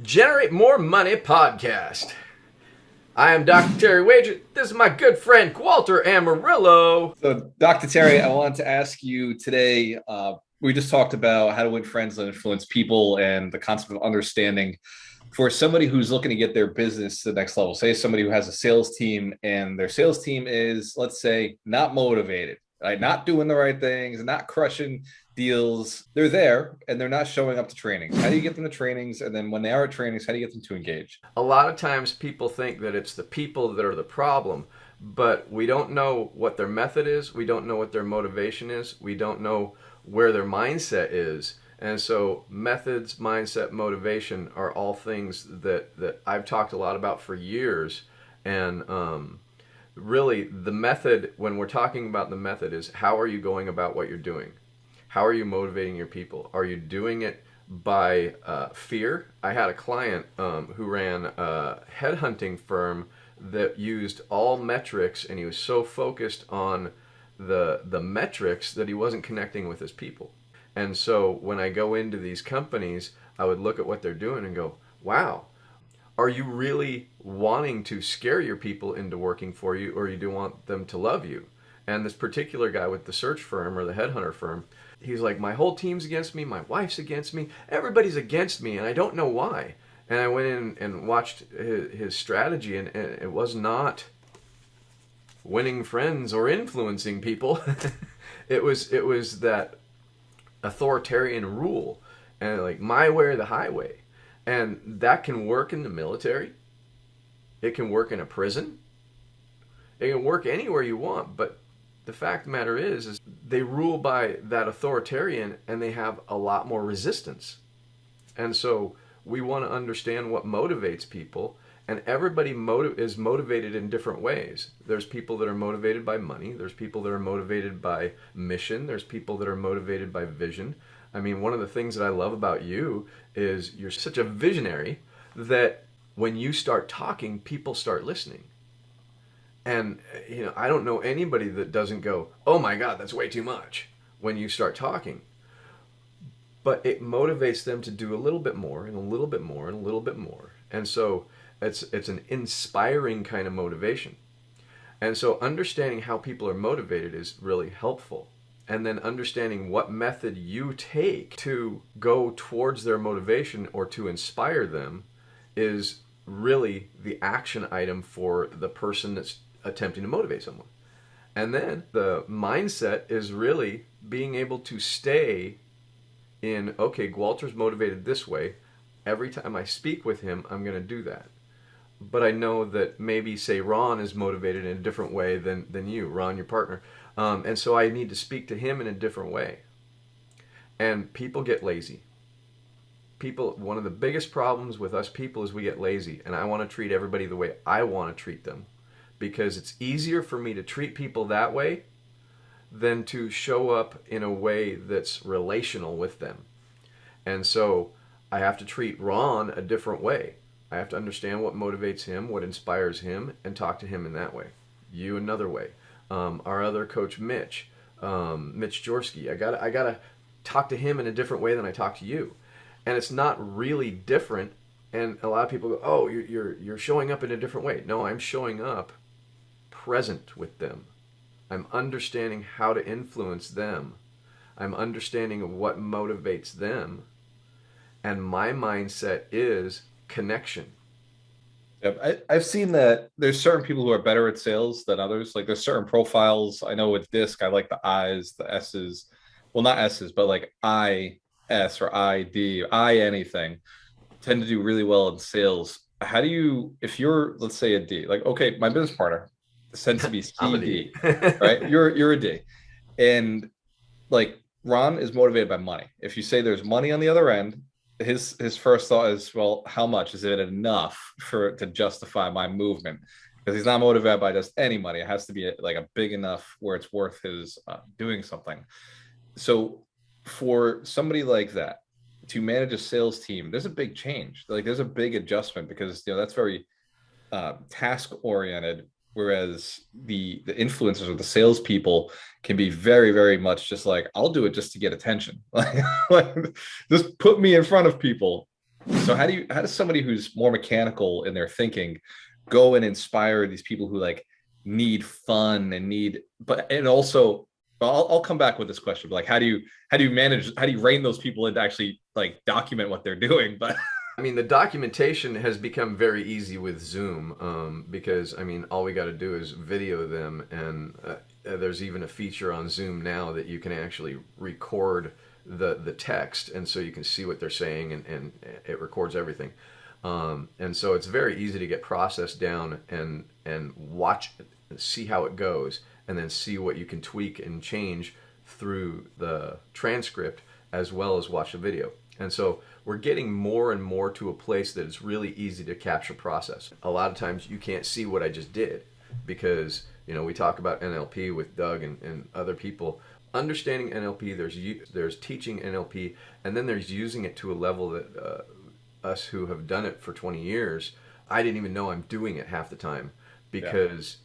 Generate More Money podcast. I am Dr. Terry Wager. This is my good friend Walter Amarillo. So, Dr. Terry, I wanted to ask you today. We just talked about how to win friends and influence people and the concept of understanding for somebody who's looking to get their business to the next level. Say somebody who has a sales team and their sales team is, let's say, not motivated, right? Not doing the right things, not crushing deals. They're there and they're not showing up to trainings. How do you get them to trainings? And then when they are at trainings, how do you get them to engage? A lot of times people think that it's the people that are the problem, but we don't know what their method is. We don't know what their motivation is. We don't know where their mindset is. And so methods, mindset, motivation are all things that I've talked a lot about for years. And really the method, when we're talking about the method, is how are you going about what you're doing? How are you motivating your people? Are you doing it by fear? I had a client who ran a headhunting firm that used all metrics, and he was so focused on the metrics that he wasn't connecting with his people. And so when I go into these companies, I would look at what they're doing and go, wow, are you really wanting to scare your people into working for you, or you do want them to love you? And this particular guy with the search firm or the headhunter firm, he's like, my whole team's against me, my wife's against me, everybody's against me, and I don't know why. And I went in and watched his strategy, and it was not winning friends or influencing people. It was that authoritarian rule, and like my way or the highway. And that can work in the military. It can work in a prison. It can work anywhere you want, but the fact of the matter is they rule by that authoritarian, and they have a lot more resistance. And so we want to understand what motivates people, and everybody is motivated in different ways. There's people that are motivated by money. There's people that are motivated by mission. There's people that are motivated by vision. I mean, one of the things that I love about you is you're such a visionary that when you start talking, people start listening. And, I don't know anybody that doesn't go, oh my God, that's way too much when you start talking. But it motivates them to do a little bit more and a little bit more and a little bit more. And so it's an inspiring kind of motivation. And so understanding how people are motivated is really helpful. And then understanding what method you take to go towards their motivation or to inspire them is really the action item for the person that's attempting to motivate someone. And then the mindset is really being able to stay in, okay, Walter's motivated this way. Every time I speak with him, I'm going to do that. But I know that maybe, say, Ron is motivated in a different way than you, Ron, your partner. And so I need to speak to him in a different way. And people get lazy. One of the biggest problems with us people is we get lazy. And I want to treat everybody the way I want to treat them. Because it's easier for me to treat people that way than to show up in a way that's relational with them. And so I have to treat Ron a different way. I have to understand what motivates him, what inspires him, and talk to him in that way. You another way. Our other coach, Mitch Jorsky, I gotta talk to him in a different way than I talk to you. And it's not really different. And a lot of people go, oh, you're showing up in a different way. No, I'm showing up present with them. I'm understanding how to influence them. I'm understanding what motivates them. And my mindset is connection. Yep. I've seen that there's certain people who are better at sales than others. Like there's certain profiles. I know with DISC, I like the I's, the S's. Well, not S's, but like I, S or I, D, I anything tend to do really well in sales. How do you, if you're, let's say a D, like, okay, my business partner tends to be CD, right? You're a D. And like Ron is motivated by money. If you say there's money on the other end, his first thought is, well, how much is it enough to justify my movement? Because he's not motivated by just any money. It has to be like a big enough where it's worth his doing something. So for somebody like that to manage a sales team, there's a big change. Like there's a big adjustment because that's very task oriented, whereas the influencers or the salespeople can be very, very much just like, I'll do it just to get attention. Like just put me in front of people So how does somebody who's more mechanical in their thinking go and inspire these people who like need fun and need, but and also I'll come back with this question, but like how do you manage, how do you rein those people in to actually like document what they're doing? But I mean, the documentation has become very easy with Zoom, because I mean, all we got to do is video them, and there's even a feature on Zoom now that you can actually record the text, and so you can see what they're saying, and it records everything. And so it's very easy to get processed down and watch, see how it goes, and then see what you can tweak and change through the transcript as well as watch the video. And so we're getting more and more to a place that it's really easy to capture process. A lot of times you can't see what I just did because, you know, we talk about NLP with Doug and other people. Understanding NLP, there's teaching NLP, and then there's using it to a level that us who have done it for 20 years, I didn't even know I'm doing it half the time, because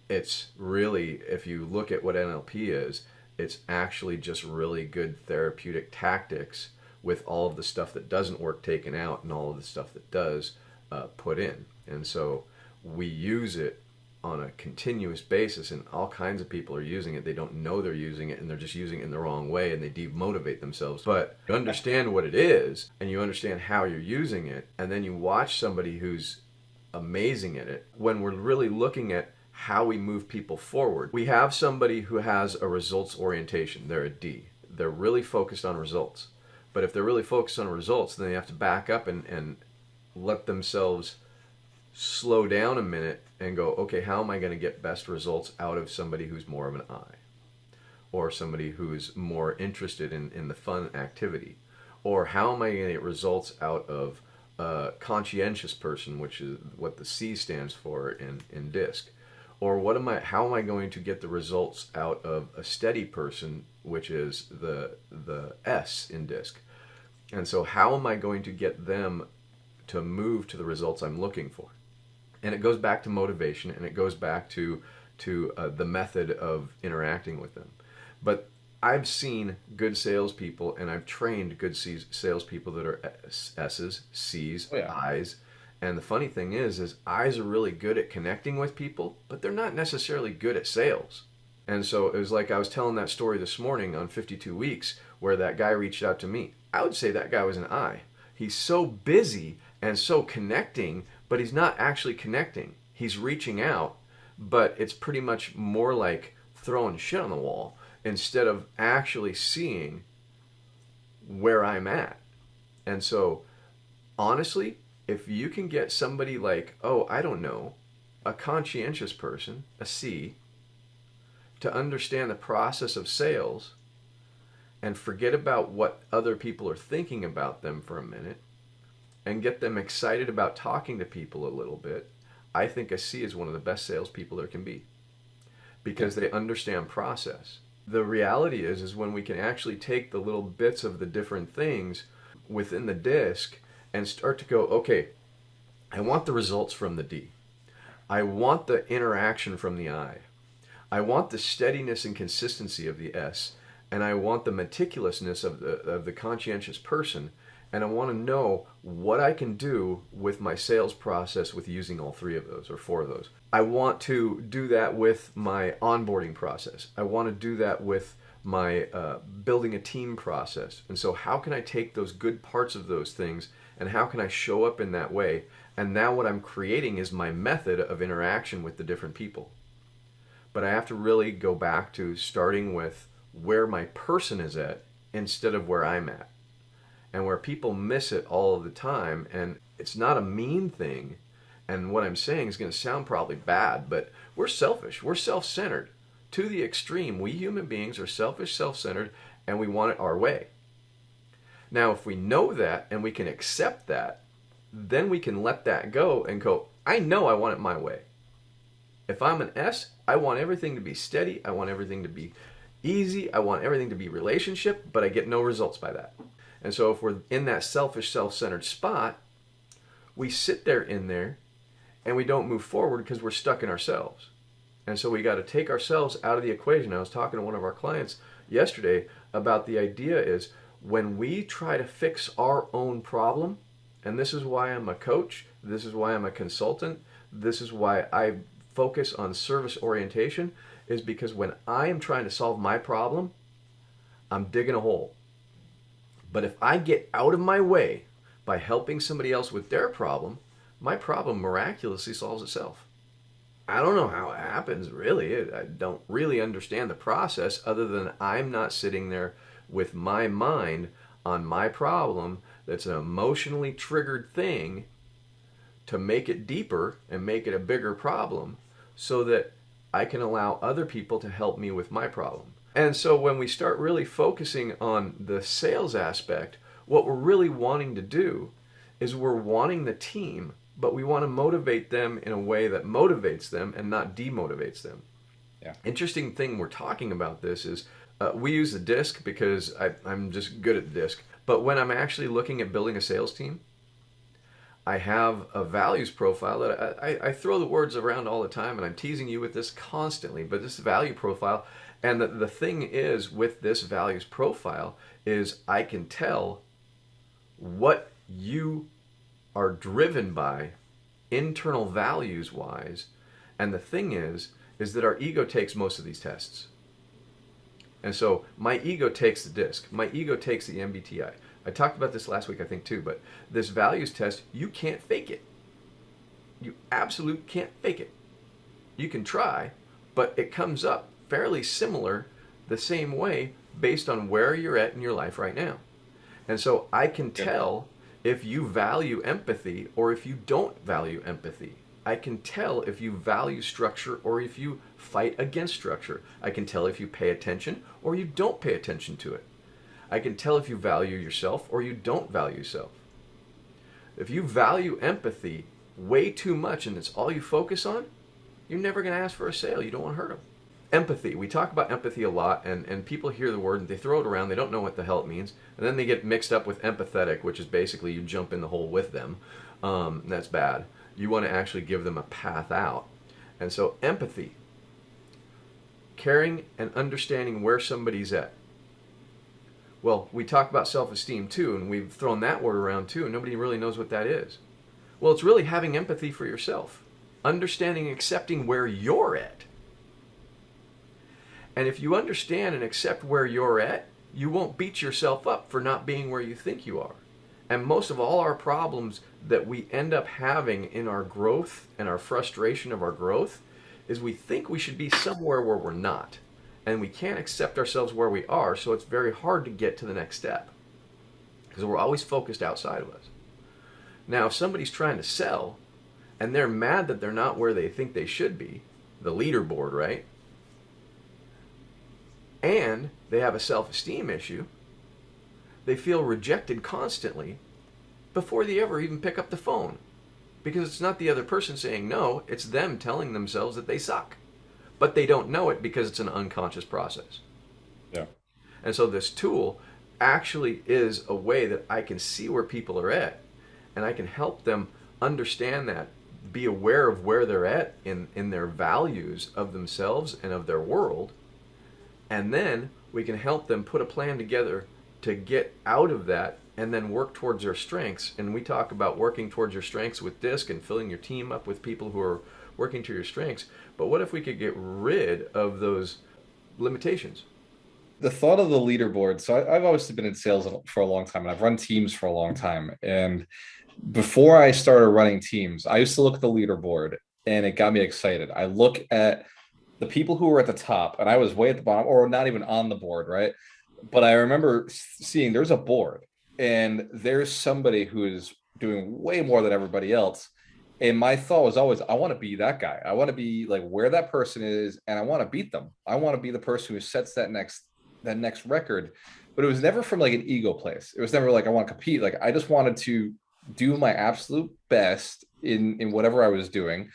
it's really, if you look at what NLP is, it's actually just really good therapeutic tactics with all of the stuff that doesn't work taken out and all of the stuff that does put in. And so we use it on a continuous basis, and all kinds of people are using it. They don't know they're using it, and they're just using it in the wrong way, and they demotivate themselves. But you understand what it is, and you understand how you're using it, and then you watch somebody who's amazing at it. When we're really looking at how we move people forward, we have somebody who has a results orientation. They're a D. They're really focused on results. But if they're really focused on results, then they have to back up and let themselves slow down a minute and go, okay, how am I going to get best results out of somebody who's more of an I? Or somebody who's more interested in the fun activity? Or how am I going to get results out of a conscientious person, which is what the C stands for in DISC? Or how am I going to get the results out of a steady person, which is the S in DISC? And so how am I going to get them to move to the results I'm looking for? And it goes back to motivation, and it goes back to the method of interacting with them. But I've seen good salespeople, and I've trained good salespeople that are S's, C's, I's. And the funny thing is I's are really good at connecting with people, but they're not necessarily good at sales. And so it was like I was telling that story this morning on 52 Weeks where that guy reached out to me. I would say that guy was an I. He's so busy and so connecting, but he's not actually connecting. He's reaching out, but it's pretty much more like throwing shit on the wall instead of actually seeing where I'm at. And so, honestly, if you can get somebody like, oh, I don't know, a conscientious person, a C, to understand the process of sales and forget about what other people are thinking about them for a minute and get them excited about talking to people a little bit, I think a C is one of the best salespeople there can be, because they understand process. The reality is when we can actually take the little bits of the different things within the DISC and start to go, okay, I want the results from the D. I want the interaction from the I. I want the steadiness and consistency of the S. And I want the meticulousness of the conscientious person. And I want to know what I can do with my sales process with using all three of those or four of those. I want to do that with my onboarding process. I want to do that with my building a team process. And so how can I take those good parts of those things and how can I show up in that way? And now what I'm creating is my method of interaction with the different people. But I have to really go back to starting with where my person is at instead of where I'm at. And where people miss it all of the time, and it's not a mean thing, and what I'm saying is going to sound probably bad, but we're selfish, we're self-centered to the extreme. We human beings are selfish, self-centered, and we want it our way. Now if we know that and we can accept that, then we can let that go and go, I know I want it my way. If I'm an S, I want everything to be steady, I want everything to be easy, I want everything to be relationship, but I get no results by that. And so if we're in that selfish, self-centered spot, we sit there in there and we don't move forward because we're stuck in ourselves. And so we got to take ourselves out of the equation. I was talking to one of our clients yesterday about the idea is when we try to fix our own problem, And this is why I'm a coach. This is why I'm a consultant. This is why I focus on service orientation, is because when I am trying to solve my problem, I'm digging a hole. But if I get out of my way by helping somebody else with their problem, my problem miraculously solves itself. I don't know how it happens, really. I don't really understand the process, other than I'm not sitting there with my mind on my problem that's an emotionally triggered thing to make it deeper and make it a bigger problem so that I can allow other people to help me with my problem. And so when we start really focusing on the sales aspect, what we're really wanting to do is we're wanting the team, but we want to motivate them in a way that motivates them and not demotivates them. Yeah. Interesting thing we're talking about this is we use the DISC because I'm just good at the DISC. But when I'm actually looking at building a sales team, I have a values profile that I throw the words around all the time, and I'm teasing you with this constantly, but this value profile. And the thing is with this values profile is I can tell what you are driven by internal values wise. And the thing is that our ego takes most of these tests. And so my ego takes the DISC. My ego takes the MBTI. I talked about this last week, I think, too, but this values test, you can't fake it. You absolutely can't fake it. You can try, but it comes up fairly similar the same way based on where you're at in your life right now. And so I can tell if you value empathy or if you don't value empathy. I can tell if you value structure or if you fight against structure. I can tell if you pay attention or you don't pay attention to it. I can tell if you value yourself or you don't value yourself. If you value empathy way too much and it's all you focus on, you're never going to ask for a sale. You don't want to hurt them. Empathy. We talk about empathy a lot, and people hear the word and they throw it around. They don't know what the hell it means. And then they get mixed up with empathetic, which is basically you jump in the hole with them. That's bad. You want to actually give them a path out. And so empathy, caring and understanding where somebody's at. Well, we talk about self-esteem too, and we've thrown that word around too, and nobody really knows what that is. Well, it's really having empathy for yourself, understanding and accepting where you're at. And if you understand and accept where you're at, you won't beat yourself up for not being where you think you are. And most of all our problems that we end up having in our growth and our frustration of our growth is we think we should be somewhere where we're not. And we can't accept ourselves where we are, so it's very hard to get to the next step because we're always focused outside of us. Now, if somebody's trying to sell and they're mad that they're not where they think they should be, the leaderboard, right? And they have a self-esteem issue, they feel rejected constantly before they ever even pick up the phone. Because it's not the other person saying no, it's them telling themselves that they suck. But they don't know it because it's an unconscious process. Yeah. And so this tool actually is a way that I can see where people are at, and I can help them understand that, be aware of where they're at in their values of themselves and of their world. And then we can help them put a plan together to get out of that and then work towards their strengths. And we talk about working towards your strengths with DISC and filling your team up with people who are working to your strengths. But what if we could get rid of those limitations? The thought of the leaderboard. So I've obviously been in sales for a long time, and I've run teams for a long time. And before I started running teams, I used to look at the leaderboard and it got me excited. I look at the people who were at the top and I was way at the bottom or not even on the board, right? But I remember seeing there's a board and there's somebody who is doing way more than everybody else. And my thought was always, I want to be that guy. I want to be like where that person is, and I want to beat them. I want to be the person who sets that next record. But it was never from like an ego place. It was never like I want to compete. Like I just wanted to do my absolute best in whatever I was doing,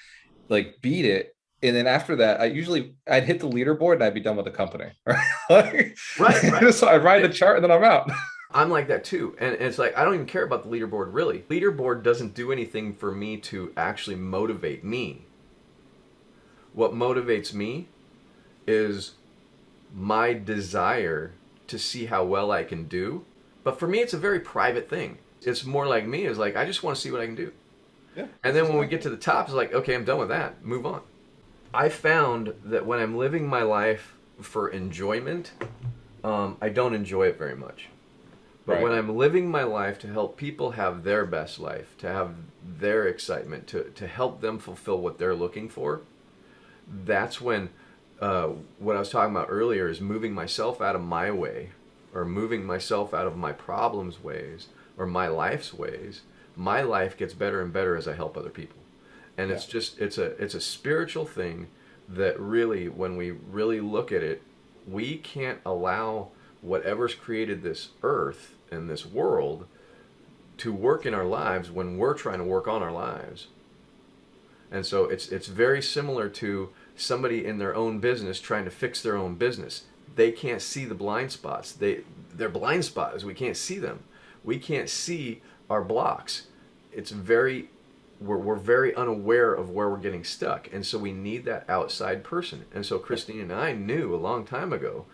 like beat it. And then after that, I'd hit the leaderboard and I'd be done with the company. Right. So I'd ride the chart and then I'm out. I'm like that too. And it's like, I don't even care about the leaderboard really. Leaderboard doesn't do anything for me to actually motivate me. What motivates me is my desire to see how well I can do. But for me, it's a very private thing. It's more like me, is like, I just want to see what I can do. Yeah. And then when we get to the top, it's like, okay, I'm done with that. Move on. I found that when I'm living my life for enjoyment, I don't enjoy it very much. But when Right. I'm living my life to help people have their best life, to have their excitement, to help them fulfill what they're looking for, that's when what I was talking about earlier is moving myself out of my way, or moving myself out of my problems' ways, or my life's ways. My life gets better and better as I help other people. And Yeah. it's a spiritual thing that really, when we really look at it, we can't allow whatever's created this earth and this world to work in our lives when we're trying to work on our lives. And so it's very similar to somebody in their own business trying to fix their own business. They can't see the blind spots. Their blind spot is we can't see them. We can't see our blocks. It's very we're very unaware of where we're getting stuck, and so we need that outside person. And so Christine and I knew a long time ago,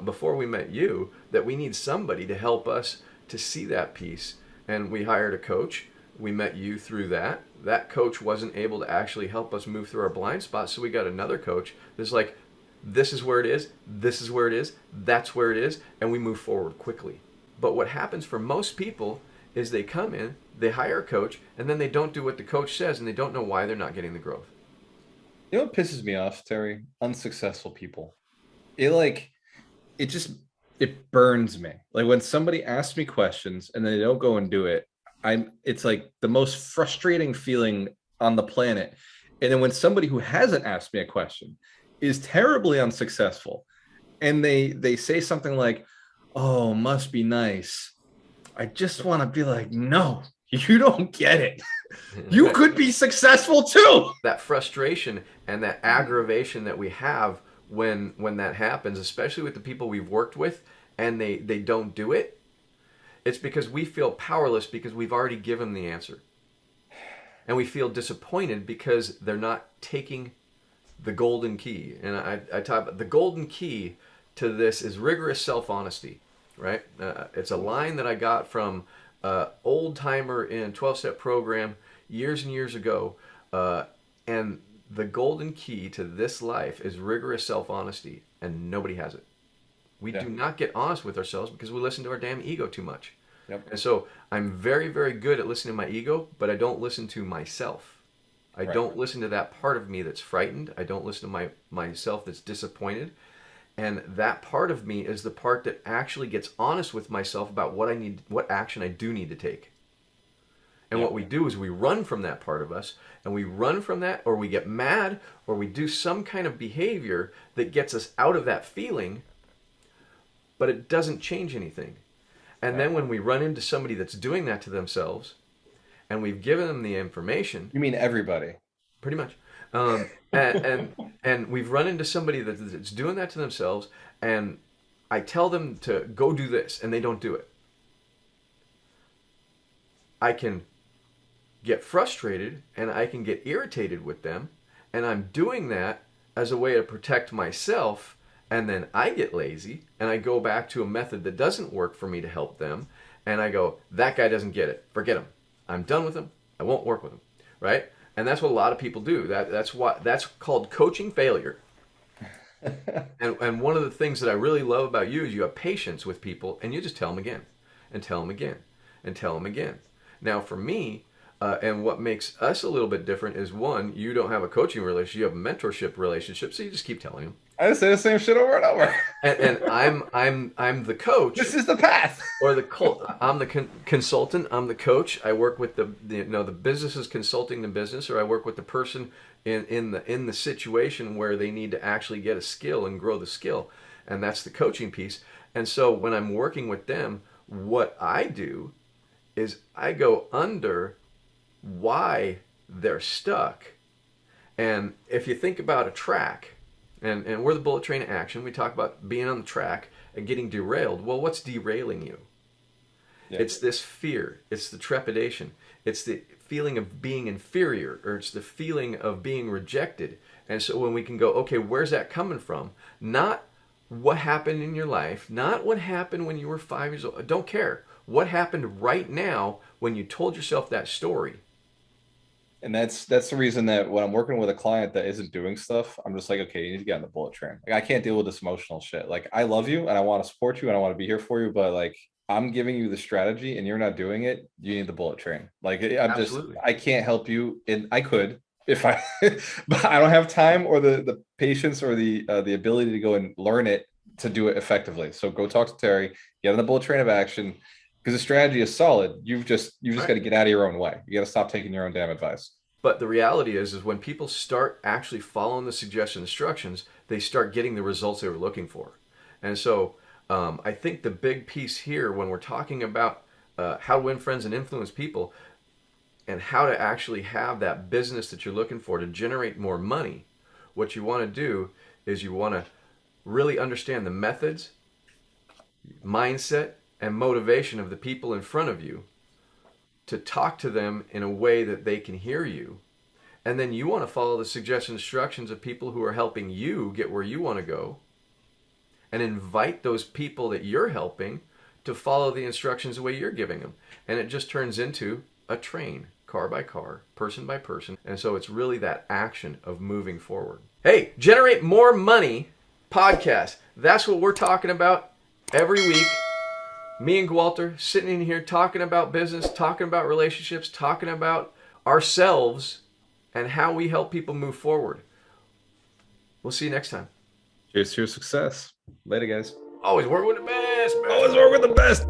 before we met you, that we need somebody to help us to see that piece. And we hired a coach. We met you through that. That coach wasn't able to actually help us move through our blind spots, so we got another coach that's like, this is where it is, this is where it is, that's where it is, and we move forward quickly. But what happens for most people is they come in, they hire a coach, and then they don't do what the coach says, and they don't know why they're not getting the growth. You know what pisses me off, Terry? Unsuccessful people. It just it burns me. Like when somebody asks me questions and they don't go and do it, it's like the most frustrating feeling on the planet. And then when somebody who hasn't asked me a question is terribly unsuccessful and they say something like, "Oh, must be nice." I just want to be like, "No, you don't get it. You could be successful too." That frustration and that aggravation that we have when that happens, especially with the people we've worked with, and they don't do it, it's because we feel powerless because we've already given the answer. And we feel disappointed because they're not taking the golden key. And I talk about the golden key to this is rigorous self-honesty, right? It's a line that I got from old timer in 12-step program years and years ago. And the golden key to this life is rigorous self-honesty, and nobody has it. We do not get honest with ourselves because we listen to our damn ego too much. Yep. And so I'm very, very good at listening to my ego, but I don't listen to myself. I don't listen to that part of me that's frightened. I don't listen to myself that's disappointed. And that part of me is the part that actually gets honest with myself about what action I do need to take. And what we do is we run from that part of us, and we run from that, or we get mad, or we do some kind of behavior that gets us out of that feeling, but it doesn't change anything. And then when we run into somebody that's doing that to themselves, and we've given them the information, You mean everybody? pretty much, and we've run into somebody that's doing that to themselves, and I tell them to go do this, and they don't do it. I can get frustrated and I can get irritated with them, and I'm doing that as a way to protect myself, and then I get lazy and I go back to a method that doesn't work for me to help them, and I go, that guy doesn't get it, forget him, I'm done with him, I won't work with him, right? And that's what a lot of people do. That's called coaching failure. And one of the things that I really love about you is you have patience with people, and you just tell them again and tell them again and tell them again. Now for me, and what makes us a little bit different is, one, you don't have a coaching relationship, you have a mentorship relationship, so you just keep telling them. I say the same shit over and over. And I'm the coach. This is the path. Or I'm the consultant. I'm the coach. I work with the business is consulting the business, or I work with the person in the situation where they need to actually get a skill and grow the skill, and that's the coaching piece. And so when I'm working with them, what I do is I go under why they're stuck. And if you think about a track, and we're the bullet train of action, we talk about being on the track and getting derailed. Well, what's derailing you? Yeah. It's this fear. It's the trepidation. It's the feeling of being inferior, or it's the feeling of being rejected. And so when we can go, okay, where's that coming from? Not what happened in your life, not what happened when you were 5 years old. I don't care. What happened right now when you told yourself that story? And that's the reason that when I'm working with a client that isn't doing stuff, I'm just like, okay, you need to get on the bullet train. Like I can't deal with this emotional shit. Like I love you and I want to support you and I want to be here for you, but like I'm giving you the strategy and you're not doing it, you need the bullet train. Like Absolutely. I can't help you, and I could if I, but I don't have time or the patience or the ability to go and learn it to do it effectively. So go talk to Terry, get on the bullet train of action, because the strategy is solid. You've just got to get out of your own way. You got to stop taking your own damn advice. But the reality is when people start actually following the suggestion instructions, they start getting the results they were looking for. And so I think the big piece here when we're talking about how to win friends and influence people and how to actually have that business that you're looking for to generate more money, what you want to do is you want to really understand the methods, mindset, and motivation of the people in front of you to talk to them in a way that they can hear you. And then you want to follow the suggestion instructions of people who are helping you get where you want to go and invite those people that you're helping to follow the instructions the way you're giving them. And it just turns into a train, car by car, person by person. And so it's really that action of moving forward. Hey, generate more money podcast. That's what we're talking about every week. Me and Walter sitting in here talking about business, talking about relationships, talking about ourselves and how we help people move forward. We'll see you next time. Cheers to your success. Later, guys. Always work with the best, man. Always work with the best.